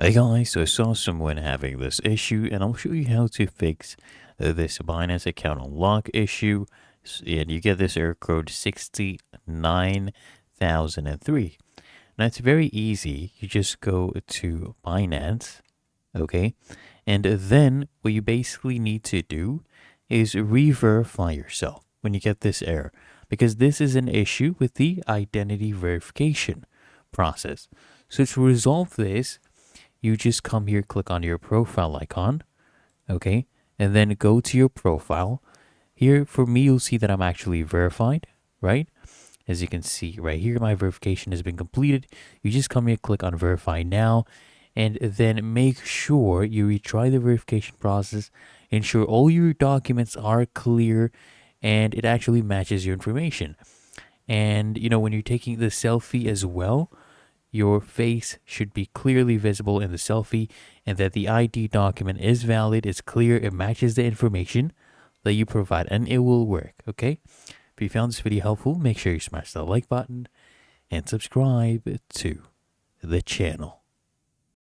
Hey guys, so I saw someone having this issue and I'll show you how to fix this Binance account unlock issue. And you get this error code 69003. Now it's very easy. You just go to Binance, okay? And then what you basically need to do is re-verify yourself when you get this error, because this is an issue with the identity verification process. So to resolve this, you just come here, click on your profile icon, okay? And then go to your profile. Here, for me, you'll see that I'm actually verified, right? As you can see right here, my verification has been completed. You just come here, click on verify now, and then make sure you retry the verification process. Ensure all your documents are clear and it actually matches your information. And when you're taking the selfie as well, your face should be clearly visible in the selfie, and that the ID document is valid, is clear, it matches the information that you provide, and it will work, okay? If you found this video helpful, make sure you smash the like button and subscribe to the channel.